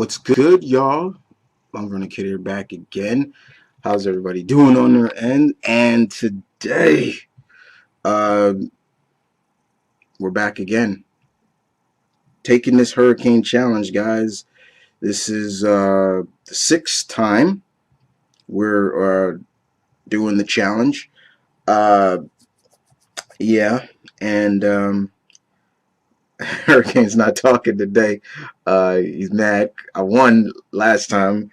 What's good, y'all? I'm gonna kid here back again. How's everybody doing on their end? And today, uh, we're back again, taking this hurricane challenge, guys. This is the sixth time we're doing the challenge. Uh, yeah, and Hurricane's not talking today. He's mad. I won last time.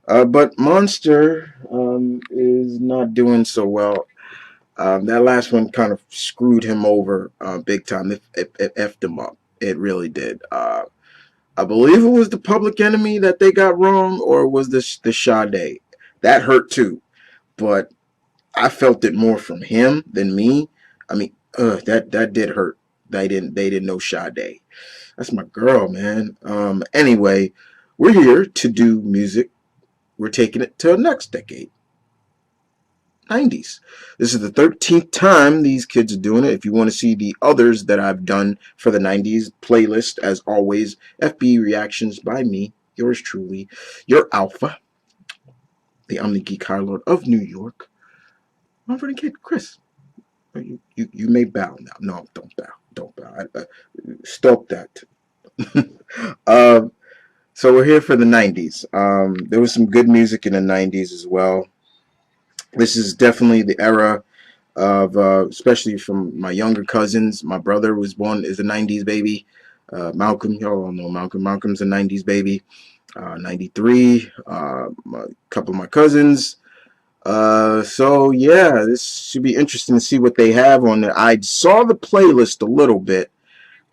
But Monster is not doing so well. That last one kind of screwed him over big time. It effed him up. It really did. I believe it was the Public Enemy that they got wrong, or was this the Sade? That hurt too, but I felt it more from him than me. I mean, that did hurt. They didn't know Sade. That's my girl, man. Anyway, we're here to do music. We're taking it to the next decade, 90s. This is the 13th time these kids are doing it. If you want to see the others that I've done for the 90s playlist, as always, FBE reactions by me, yours truly, your alpha, the Omni Geek High Lord of New York, my friend kid, Chris. You may bow now. No, don't bow. Don't bow. Stop that. So we're here for the 90s. There was some good music in the 90s as well. This is definitely the era of, especially from my younger cousins. My brother was born as a 90s baby. Malcolm, y'all all know Malcolm. Malcolm's a 90s baby. 93. A couple of my cousins. So yeah, this should be interesting to see what they have on there. I saw the playlist a little bit.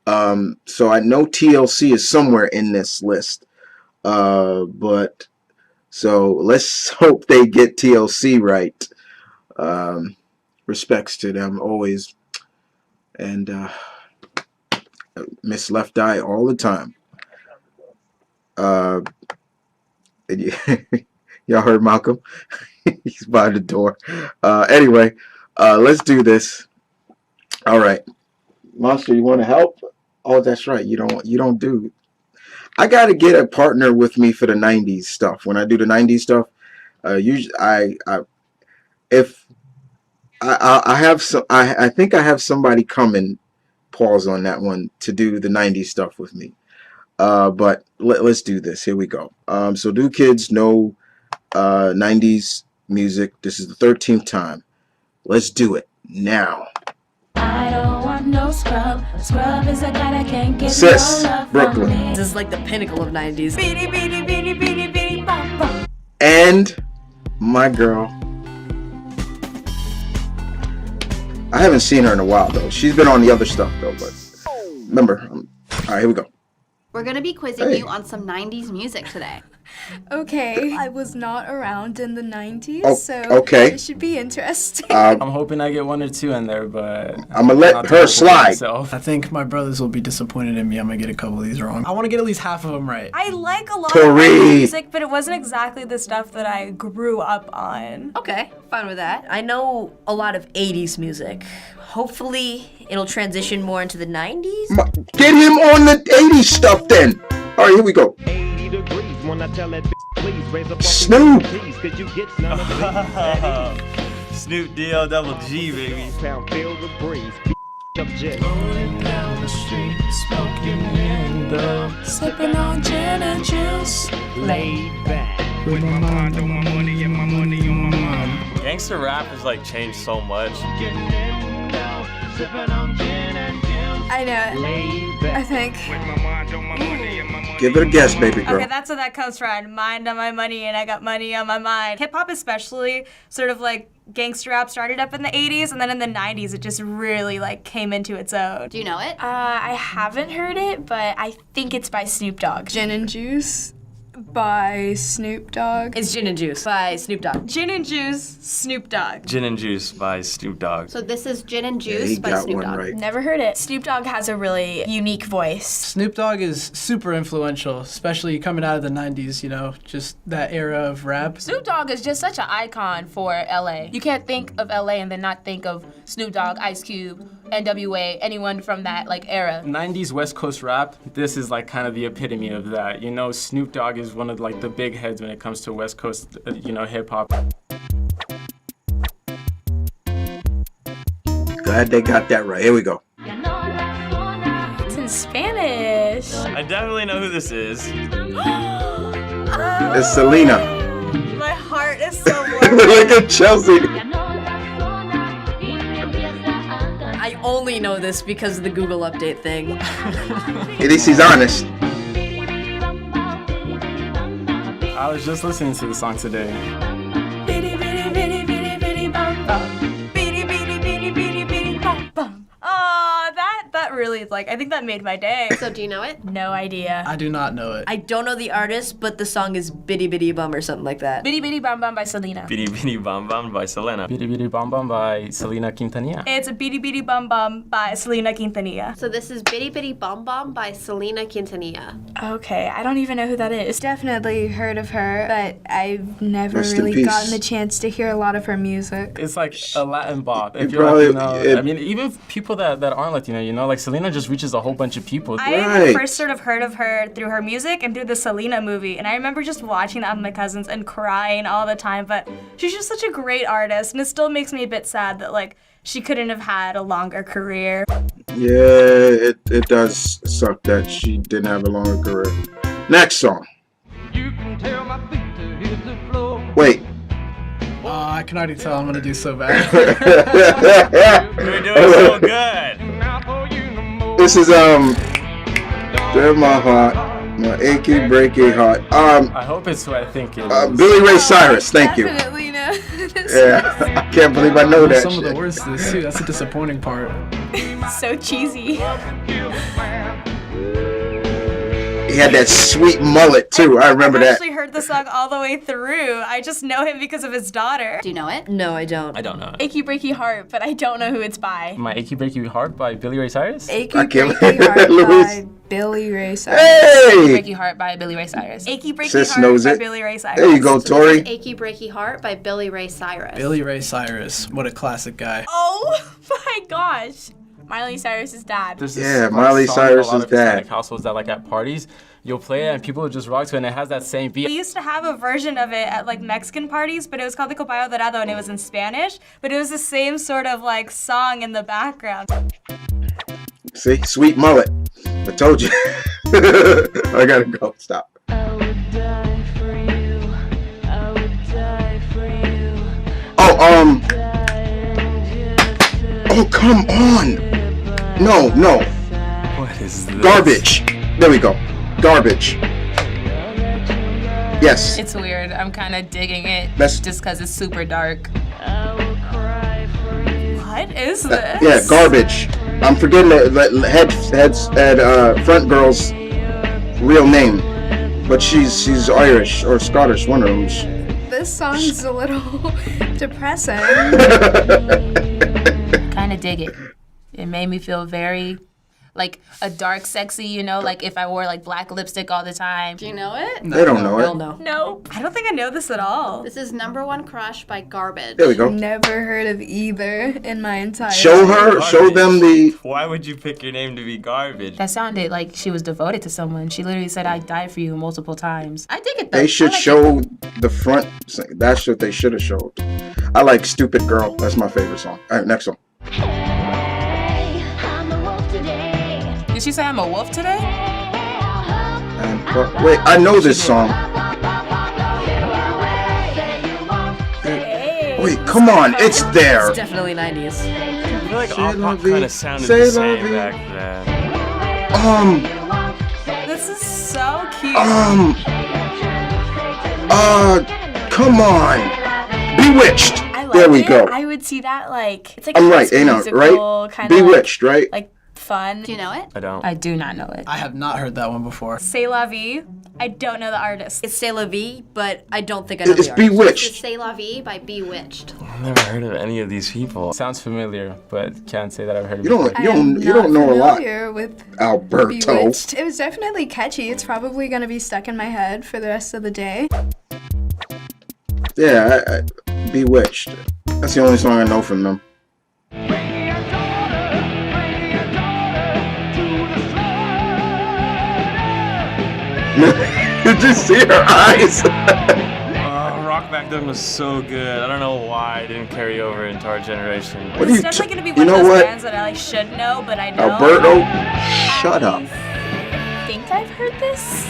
So I know TLC is somewhere in this list. But so let's hope they get TLC right. Respects to them always, and Miss Left Eye all the time. Y'all heard Malcolm? He's by the door. Anyway, let's do this. All right, Monster, you want to help? Oh, that's right. You don't do. I got to get a partner with me for the 90s stuff. When I do the 90s stuff, usually I think I have somebody coming, pause on that one, to do the 90s stuff with me. But let's do this. Here we go. So do kids know 90s music? This is the 13th time. Let's do it now. I don't want no scrub. Scrub is a guy that can't get Sis, no love Brooklyn. from me. This is like the pinnacle of 90s. Beady, beady, beady, beady, beady, bop, bop. And my girl. I haven't seen her in a while though. She's been on the other stuff though, but remember. All right, here we go. We're gonna be quizzing you on some 90s music today. Okay, I was not around in the 90s, Oh, so okay. it should be interesting. I'm hoping I get one or two in there, but I'm gonna let her slide. I think my brothers will be disappointed in me. I'm gonna get a couple of these wrong. I want to get at least half of them right. I like a lot Correct. of music, but it wasn't exactly the stuff that I grew up on. Okay, fine with that. I know a lot of 80s music. Hopefully, it'll transition more into the 90s. Get him on the 80s stuff then. All right, here we go. 80 degrees when I tell that please raise up Snoop. Cause you get none of the Snoop D-O-double G, baby. Pound feel the breeze. Object. Rolling down the street, smoking window, sipping on gin and juice. Laid back. With my mind on my money and my money on my mind. Gangster rap has like changed so much. Getting in now, sipping on gin and juice. I know it. Laid back. I think. With my mind on my money and my money. Give it a guess, baby girl. Okay, that's what that comes from. Mind on my money and I got money on my mind. Hip hop especially, sort of like gangster rap started up in the 80s and then in the 90s it just really like came into its own. Do you know it? I haven't heard it, but I think it's by Snoop Dogg. Gin and Juice by Snoop Dogg. It's Gin and Juice by Snoop Dogg. Gin and Juice, Snoop Dogg. Gin and Juice by Snoop Dogg. So this is Gin and Yeah, Juice he by got Snoop one Dogg. right. Never heard it. Snoop Dogg has a really unique voice. Snoop Dogg is super influential, especially coming out of the 90s, you know, just that era of rap. Snoop Dogg is just such an icon for LA. You can't think of LA and then not think of Snoop Dogg, Ice Cube, NWA, anyone from that like era. 90s West Coast rap, this is like kind of the epitome of that. You know, Snoop Dogg is one of like the big heads when it comes to West Coast, hip hop. Glad they got that right. Here we go. It's in Spanish. I definitely know who this is. It's Selena. My heart is so warm. Look at Chelsea. I only know this because of the Google update thing. At least he's honest. I was just listening to the song today. Bitty, bitty, bitty, bitty, bitty, bum, bum. Bitty, bitty, bitty, bitty, bitty, bum, bum. Oh, that really, like, I think that made my day. So do you know it? No idea. I do not know it. I don't know the artist, but the song is Bitty Bitty Bum or something like that. Bitty Bitty Bam Bam by Selena. Bidi Bidi Bam Bam by Selena. Bidi Bidi Bam Bam by Selena Quintanilla. It's a Bitty Bitty Bum Bum by Selena Quintanilla. So this is Bitty Bitty Bum Bum by Selena Quintanilla. Okay, I don't even know who that is. Definitely heard of her, but I've never Rest in really peace. gotten the chance to hear a lot of her music. It's like a Latin bop. You If you're probably- Latino, I mean, even people that aren't Latino, like Selena just reaches a whole bunch of people. I Right. first sort of heard of her through her music and through the Selena movie, and I remember just watching that with my cousins and crying all the time, but she's just such a great artist, and it still makes me a bit sad that, like, she couldn't have had a longer career. Yeah, it does suck that she didn't have a longer career. Next song. Wait. I can already tell I'm gonna do so bad. You're doing so good. This is They're my heart, my achy breaky heart. I hope it's who I think it is. Billy Ray Cyrus. Thank you. Definitely know. Yeah, I can't believe I know that Some of shit. the words to this too. That's the disappointing part. So cheesy. He had that sweet mullet too. I remember I've that. actually heard the song all the way through. I just know him because of his daughter. Do you know it? No, I don't. I don't know. Achy Breaky Heart, but I don't know who it's by. My Achy Breaky Heart by Billy Ray Cyrus? Achy I can't- Breaky Heart Luis. by Billy Ray Cyrus. Hey, Breaky Heart by Billy Ray Cyrus. Achy Breaky Sis Heart knows by it. Billy Ray Cyrus. there you go, Tori. Achy Breaky Heart by Billy Ray Cyrus. Billy Ray Cyrus. What a classic guy. Oh my gosh. Miley Cyrus's dad. There's this, Yeah, like, Miley song in a lot Cyrus's of Hispanic dad. households that like at parties, you'll play it and people will just rock to it and it has that same beat. We used to have a version of it at like Mexican parties, but it was called the Copayo Dorado and it was in Spanish, but it was the same sort of like song in the background. See, sweet mullet. I told you. I gotta go. Stop. Oh, oh, come on. No. What is this? Garbage. There we go. Garbage. Yes. It's weird. I'm kind of digging it That's- just because it's super dark. What is this? Yeah, garbage. I'm forgetting the front girl's real name, but she's Irish or Scottish, one of them. This song's a little depressing. Kind of dig it. It made me feel very like a dark, sexy, like if I wore like black lipstick all the time. Do you know it? They don't know Hell it. no. Nope. I don't think I know this at all. This is Number One Crush by Garbage. There we go. Never heard of either in my entire Show life. her, show them the. Why would you pick your name to be garbage? That sounded like she was devoted to someone. She literally said, "I died for you" multiple times. I dig it though. They should I like show the front. That's what they should have showed. I like "Stupid Girl." That's my favorite song. All right, next one. Did she say I'm a wolf today? And, wait, I know this song. Wait, come on, it's there. It's definitely 90s. I feel like Say all la pop vie, kind of sounded say the la same vie. back then. This is so cute. Come on. Bewitched. I like There we it. go. I would see that like it's like I'm a right, ain't I? musical Right? kind of Bewitched, right? like fun. Do you know it? I don't. I do not know it. I have not heard that one before. C'est la vie. I don't know the artist. It's C'est la vie, but I don't think I know It's the artist. This is Bewitched. C'est La Vie by Bewitched. I've never heard of any of these people. Sounds familiar, but can't say that I've heard of You don't, it. you don't, you don't know a lot, Familiar with Alberto. Bewitched. It was definitely catchy. It's probably gonna be stuck in my head for the rest of the day. Yeah, Bewitched. That's the only song I know from them. Did you see her eyes? Rock back then was so good. I don't know why it didn't carry over into our generation. What are It's you definitely gonna be you one know of those what? bands that I like should know, but I don't. Alberto, shut up. I think I've heard this.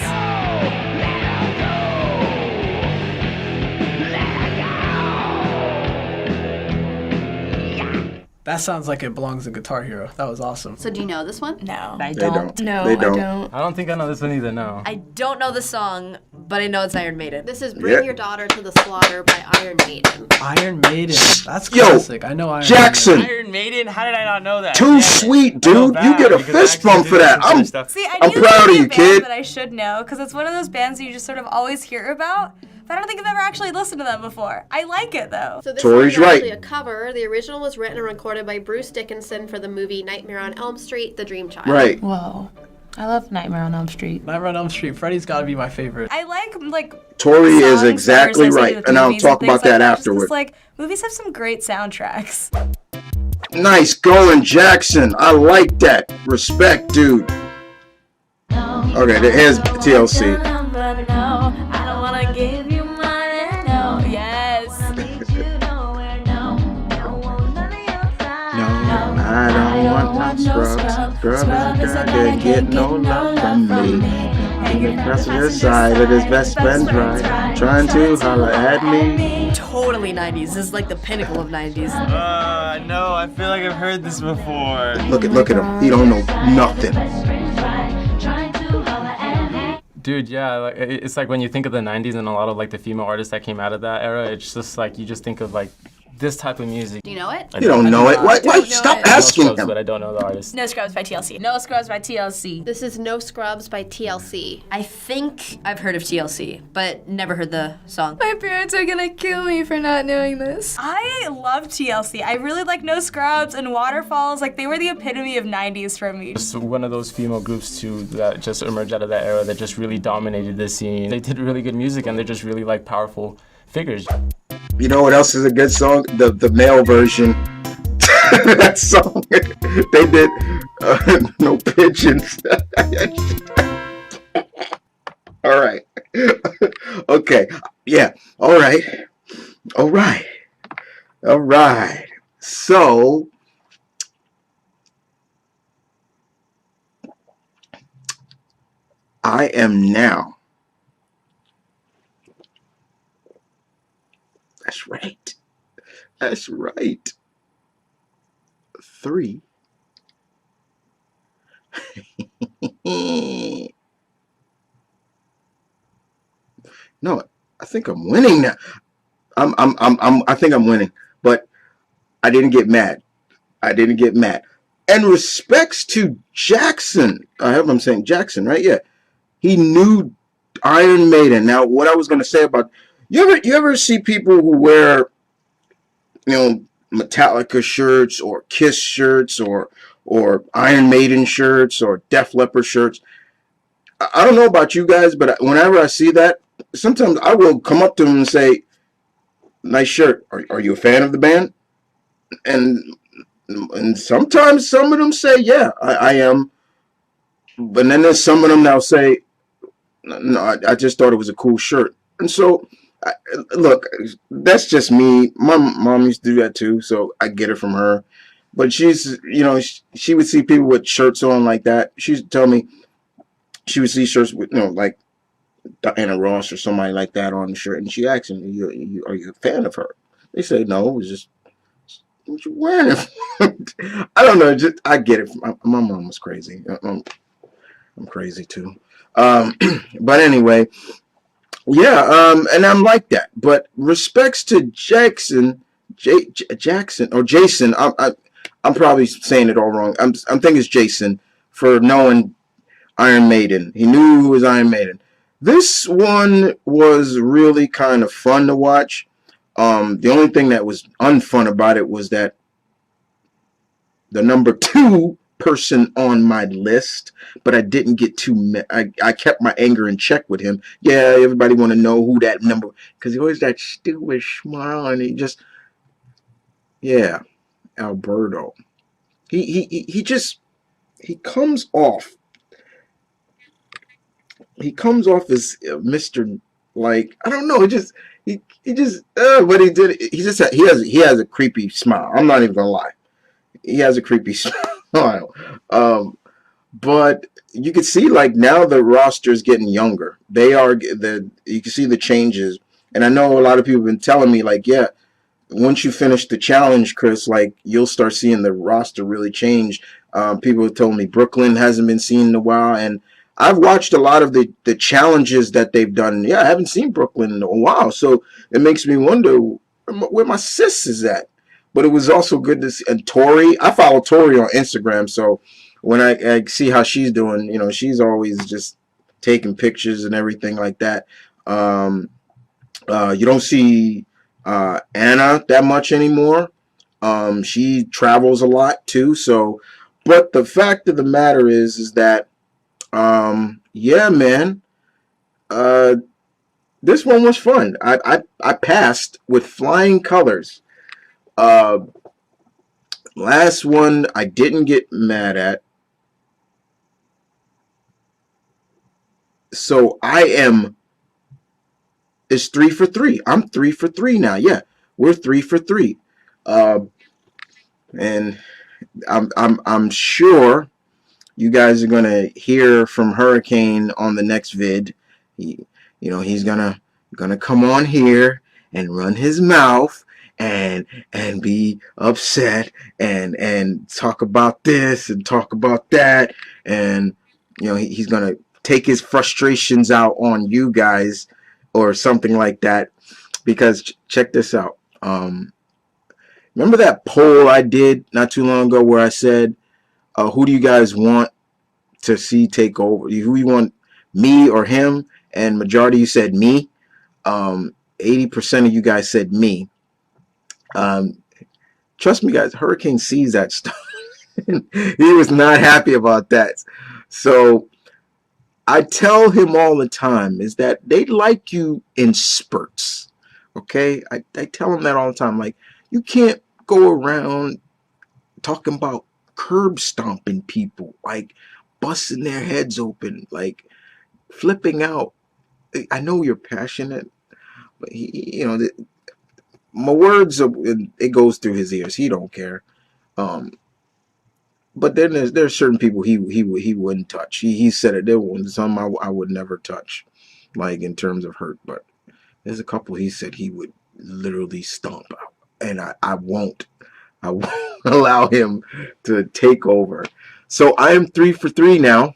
That sounds like it belongs in Guitar Hero. That was awesome. So do you know this one? No. I They don't. don't. No, They I don't. don't. I don't think I know this one either, no. I don't know the song, but I know it's Iron Maiden. This is Bring Yeah. Your Daughter to the Slaughter by Iron Maiden. Iron Maiden. That's Yo, classic. I know Iron Jackson. Iron Maiden? How did I not know that? Too Damn it. sweet, I feel dude. You get a bad because I fist actually bump did for that. listen to this stuff. See, I I'm knew proud this of would be you, a kid. band that I should know because it's one of those bands you just sort of always hear about. But I don't think I've ever actually listened to them before. I like it though. So this Tori's is actually right. a cover. The original was written and recorded by Bruce Dickinson for the movie Nightmare on Elm Street: The Dream Child. Right. Whoa. I love Nightmare on Elm Street. Nightmare on Elm Street. Freddy's got to be my favorite. I like Tori songs is that are exactly associated right, with and I'll movies talk things about that like just 'cause, afterward. like movies have some great soundtracks. Nice going, Jackson. I like that. Respect, dude. Okay, here's TLC. Yes. No, I don't want no scrubs. Scrubs is gonna get no love from me. Hanging across the side of his best friend's right, trying to holler at me. Totally 90s. This is like the pinnacle of 90s. No, I feel like I've heard this before. Look at him. He don't know nothing. Dude, yeah, like it's like when you think of the 90s and a lot of like the female artists that came out of that era, it's just like you just think of like this type of music. Do you know it? You don't know it. Why stop asking Scrubs, him? but I don't know the artist. No Scrubs by TLC. No Scrubs by TLC. This is No Scrubs by TLC. I think I've heard of TLC, but never heard the song. My parents are gonna kill me for not knowing this. I love TLC. I really like No Scrubs and Waterfalls. Like they were the epitome of 90s for me. Just one of those female groups too that just emerged out of that era that just really dominated the scene. They did really good music and they're just really like powerful figures. You know what else is a good song? The male version. That song. They did No Pigeons. All right. Okay. Yeah. All right. All right. All right. So I am now. That's right. That's right. 3. No, I think I'm winning now. I think I'm winning, but I didn't get mad. I didn't get mad. And respects to Jackson. I hope I'm saying Jackson, right? Yeah. He knew Iron Maiden. Now, what I was going to say about you ever see people who wear, Metallica shirts or Kiss shirts or Iron Maiden shirts or Def Leppard shirts? I don't know about you guys, but whenever I see that, sometimes I will come up to them and say, "Nice shirt. Are you a fan of the band?" And sometimes some of them say, "Yeah, I am." But then there's some of them that'll say, "No, I just thought it was a cool shirt." And so, look, that's just me. My mom used to do that too, so I get it from her. But she's, she would see people with shirts on like that. She used to tell me she would see shirts with, like Diana Ross or somebody like that on the shirt, and she asked them, "Are you a fan of her?" They say, "No, it's just what you wearing it for?" I don't know. I get it. My mom was crazy. I'm crazy too. But anyway. Yeah, and I'm like that. But respects to Jackson, Jackson or Jason. I'm probably saying it all wrong. I'm thinking it's Jason for knowing Iron Maiden. He knew who was Iron Maiden. This one was really kind of fun to watch. The only thing that was unfun about it was that the number 2 person on my list, but I didn't get I kept my anger in check with him. Yeah, everybody want to know who that number, because he always that stupid smile and he just, yeah, Alberto. He comes off he comes off as Mr. Like, I don't know, he just but he has a creepy smile. I'm not even gonna lie. He has a creepy smile. But you can see like now the roster is getting younger. You can see the changes, and I know a lot of people have been telling me like, yeah, once you finish the challenge, Chris, like you'll start seeing the roster really change. People have told me Brooklyn hasn't been seen in a while, and I've watched a lot of the challenges that they've done. Yeah, I haven't seen Brooklyn in a while, so it makes me wonder where my sis is at. But it was also good to see. And Tori, I follow Tori on Instagram, so when I see how she's doing, she's always just taking pictures and everything like that. You don't see Anna that much anymore. She travels a lot too. So, but the fact of the matter is that, yeah, man, uh, this one was fun. I passed with flying colors. Uh, Last one I didn't get mad at. So it's 3 for 3. I'm 3 for 3 now. Yeah, we're 3 for 3. Uh, and I'm sure you guys are gonna hear from Hurricane on the next vid. He's gonna come on here and run his mouth and be upset and talk about this and talk about that, and he's gonna take his frustrations out on you guys or something like that. Because check this out. Remember that poll I did not too long ago where I said, who do you guys want to see take over? Who you want, me or him? And majority of you said me. 80% of you guys said me. Trust me, guys, Hurricane sees that stuff. He was not happy about that. So I tell him all the time is that they like you in spurts. Okay? I tell him that all the time. Like, you can't go around talking about curb stomping people, like busting their heads open, like flipping out. I know you're passionate, but my words, it goes through his ears. He don't care. But then there's certain people he wouldn't touch. He said it. There was some I would never touch, like in terms of hurt. But there's a couple he said he would literally stomp out, and I won't. I won't allow him to take over. So I am 3 for 3 now.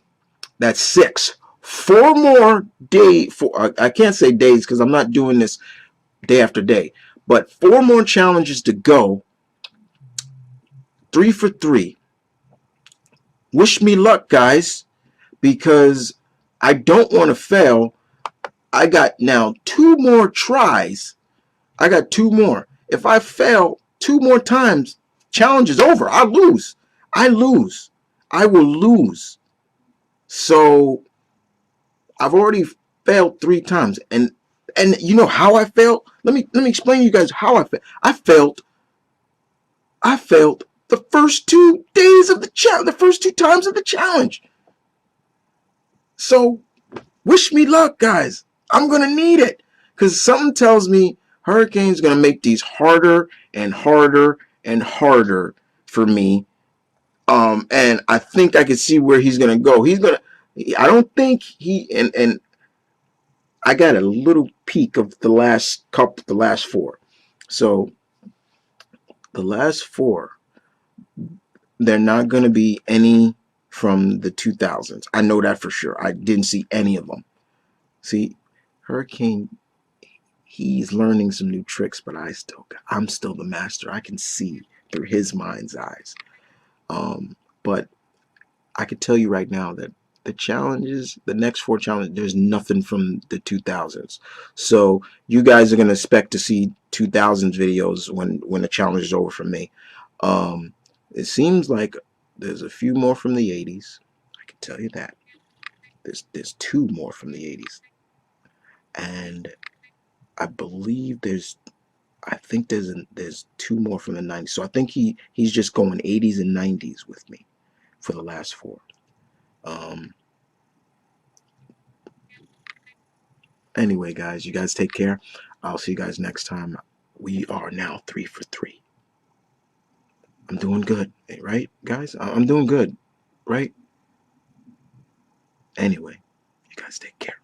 That's 6. 4 more days. I can't say days because I'm not doing this day after day. But 4 more challenges to go. 3 for 3. Wish me luck, guys, because I don't want to fail. I got now 2 more tries. I got 2 more. If I fail 2 more times, challenge is over. I lose. I will lose. So I've already failed 3 times, and you know how I failed? Let me explain to you guys how I failed. I failed the first 2 days of the challenge, the first 2 times of the challenge. So wish me luck, guys. I'm gonna need it because something tells me Hurricane's gonna make these harder and harder and harder for me. And I think I can see where he's gonna go. I don't think and I got a little peek of the last 4. So the last 4, they're not going to be any from the 2000s. I know that for sure. I didn't see any of them. See, Hurricane, he's learning some new tricks, but I'm still the master. I can see through his mind's eyes. But I could tell you right now that the next 4 challenges, there's nothing from the 2000s. So you guys are going to expect to see 2000s videos when the challenge is over for me. It seems like there's a few more from the 80s. I can tell you that. There's 2 more from the 80s. And I believe I think there's 2 more from the 90s. So I think he's just going 80s and 90s with me for the last 4. Anyway, guys, you guys take care. I'll see you guys next time. We are now 3 for 3. I'm doing good, right, guys? I'm doing good, right? Anyway, you guys take care.